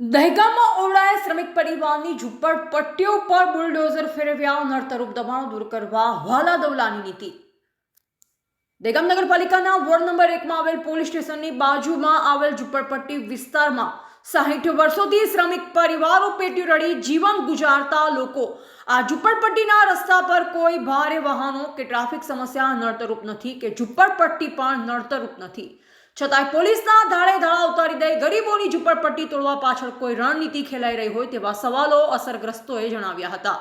દહેગામમાં ઓવડાએ શ્રમિક પરિવારની ઝૂંપડપટ્ટીઓ પર બુલડોઝર ફેરવ્યા નડતરૂપ દબાણો દૂર કરવા વાલાદવલાની નીતિ। દહેગામ નગરપાલિકાના વોર્ડ નંબર 1માં આવેલ પોલીસ સ્ટેશનની બાજુમાં આવેલ ઝૂંપડપટ્ટી વિસ્તારમાં 60 વર્ષોથી શ્રમિક પરિવારો પેટી રડી જીવન ગુજારતા લોકો આ ઝૂંપડપટ્ટીના રસ્તા પર કોઈ ભારે વાહનો કે ટ્રાફિક સમસ્યા નડતરૂપ નથી કે ઝૂંપડપટ્ટી પણ નડતરૂપ નથી, છતાંય પોલીસના ધાડે ધાડા ઉતારી દઈ ગરીબોની ઝૂંપડપટ્ટી તોડવા પાછળ કોઈ રણનીતિ ખેલાઈ રહી હોય તેવા સવાલો અસરગ્રસ્તોએ જણાવ્યા હતા।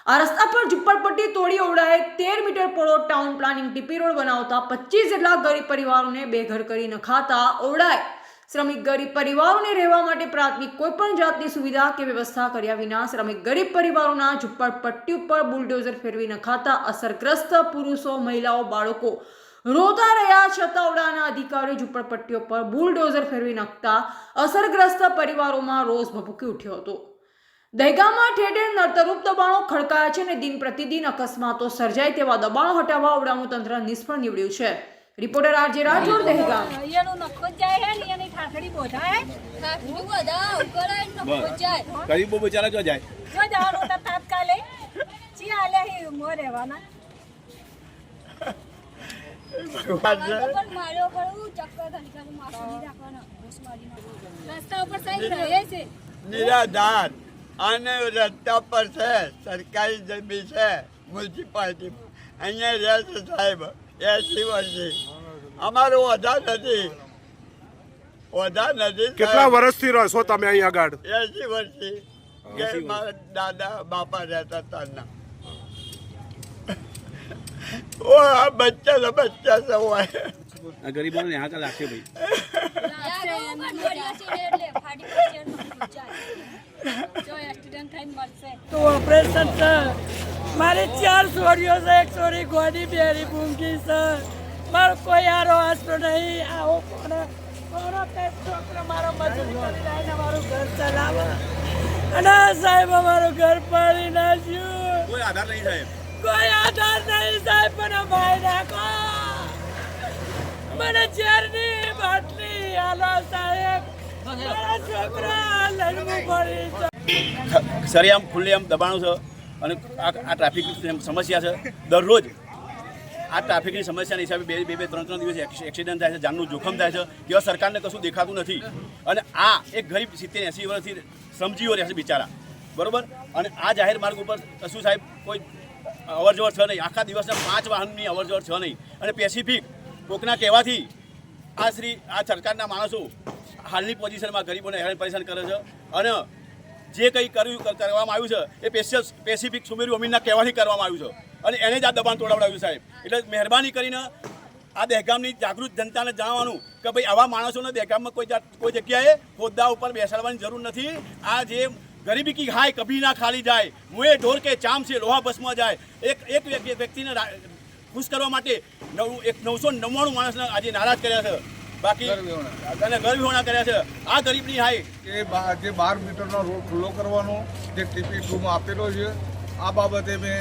આ રસ્તા પર ઝૂંપડપટ્ટી તોડી ઓવડાએ 13 મીટર પહોળો ટાઉન પ્લાનિંગ ટીપી રોડ બનાવતા 25 જેટલા ગરીબ પરિવારોને બેઘર કરી નખાતા ઓવડાએ શ્રમિક ગરીબ પરિવારોને રહેવા માટે પ્રાથમિક કોઈપણ જાતની સુવિધા કે વ્યવસ્થા કર્યા વિના શ્રમિક ગરીબ પરિવારોના ઝૂંપડપટ્ટી ઉપર બુલડોઝર ફેરવી નખાતા અસરગ્રસ્ત પુરુષો, મહિલાઓ, બાળકો રોતા રહ્યા છતાં ઓવડાના અધિકારીઓ ઝૂંપડપટ્ટીઓ પર બુલડોઝર ફેરવી નાખતા અસરગ્રસ્ત પરિવારોમાં રોષ ભભૂકી ઉઠ્યો હતો। દહેગામમાં ઠેર ઠેર નડતરૂપ દબાણો ખડકાયા છે અને દિન પ્રતિદિન અકસ્માતો સર્જાય તેવા દબાણો હટાવવા ઓવડાનું તંત્ર નિષ્ફળ નીવડ્યું છે। Reporter RJ Rathod, Dahegam. ગરીબો બચારા જો જાય નિરાધાર અને રસ્તા પર છે, સરકારી જમીન છે, મ્યુનિસિપાલિટી અહીંયા રહે છે સાહેબ 80 વર્ષથી। અમારો ઓધા નથી। કેટલા વર્ષથી રહો છો તમે અહીંયા આગળ? 80 વર્ષથી। મારા દાદા બાપા રહેતા હતા। ओ बच्चा सब हुआ है गरीबों ने यहाँ का लाखे भाई तो ऑपरेशन सर मारे 4 छोरियों से एक छोरी गोदी बेरी बूंगी सर मारो कोई यारो आसरो नहीं आओ कोना पे छोकरा मारो मजदूरी કરી લાઈને મારું ઘર ચલાવા અને સાહેબ અમારું ઘર પાડી નાખ્યું। कोई आधार नहीं साहेब, कोई आधार नहीं साहेब, પણ ભાઈ નાખો મને ચેરની બાટલી આલો સાહેબ, મારા છોકરા લડવું પડી। સરેઆમ ખુલ્લેઆમ દબાણો છે અને આ ટ્રાફિકની સમસ્યા છે। દરરોજ આ ટ્રાફિકની સમસ્યાના હિસાબે બે 3 દિવસ એક્સિડન્ટ થાય છે, જાનનું જોખમ થાય છે, કેવા સરકારને કશું દેખાતું નથી। અને આ એક ગરીબ 70-80 વર્ષથી શ્રમજીવીઓ રહે છે બિચારા, બરોબર। અને આ જાહેર માર્ગ ઉપર કશું સાહેબ કોઈ અવર જવર છે નહીં, આખા દિવસના 5 વાહનની અવર જવર છે નહીં। અને પેસિફિક કોકના કહેવાથી આ સરકારના માણસો હાલની પોઝિશનમાં ગરીબોને હેરાન પરેશાન કરે છે। અને જે કંઈ કરવામાં આવ્યું છે એ પેસિફિક સુમેરુ અમીનના કહેવાથી કરવામાં આવ્યું છે અને એને જ આ દબાણ તોડાવડાવ્યું સાહેબ। એટલે મહેરબાની કરીને આ દહેગામની જાગૃત જનતાને જણાવવાનું કે ભાઈ આવા માણસોને દહેગામમાં કોઈ જગ્યાએ હોદ્દા ઉપર બેસાડવાની જરૂર નથી। આ જે गरीबी की हाय कभी ना खाली जाए, मुँह ढोर के चाम से लोहा बसमा जाए। एक व्यक्ति ने खुश करवा माटे 999 माणसने आज नाराज કર્યા છે, બાકી અને ગરીબોના કર્યા છે। આ ગરીબની હાય એ જે 12 મીટરનો રોડ ખુલ્લો કરવાનો જે ટીપી 2માં આપેલો છે, આ બાબતે મેં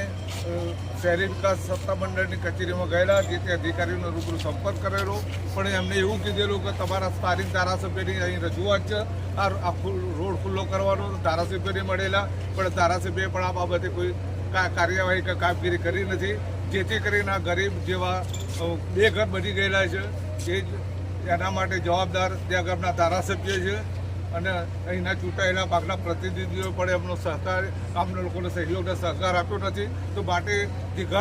શહેરી વિકાસ સત્તા મંડળની કચેરીમાં ગયેલા, જે તે અધિકારીઓનો રૂબરૂ સંપર્ક કરેલો, પણ એમને એવું કીધેલું કે તમારા સ્થાનિક ધારાસભ્યની અહીં રજૂઆત છે, આ રોડ ખુલ્લો કરવાનો ધારાસભ્યને મળેલા, પણ ધારાસભ્યએ પણ આ બાબતે કોઈ કાર્યવાહી કે કામગીરી કરી નથી, જેથી કરીને આ ગરીબ જેવા બેઘર બની ગયેલા છે। એ એના માટે જવાબદાર ત્યાં ગામના ધારાસભ્ય છે અને અહીંના ચૂંટાયેલા ભાગના પ્રતિનિધિઓ પણ એમનો સહકાર, ગામના લોકોને સહયોગ અને સહકાર આપ્યો નથી, તો માટે જે ઘર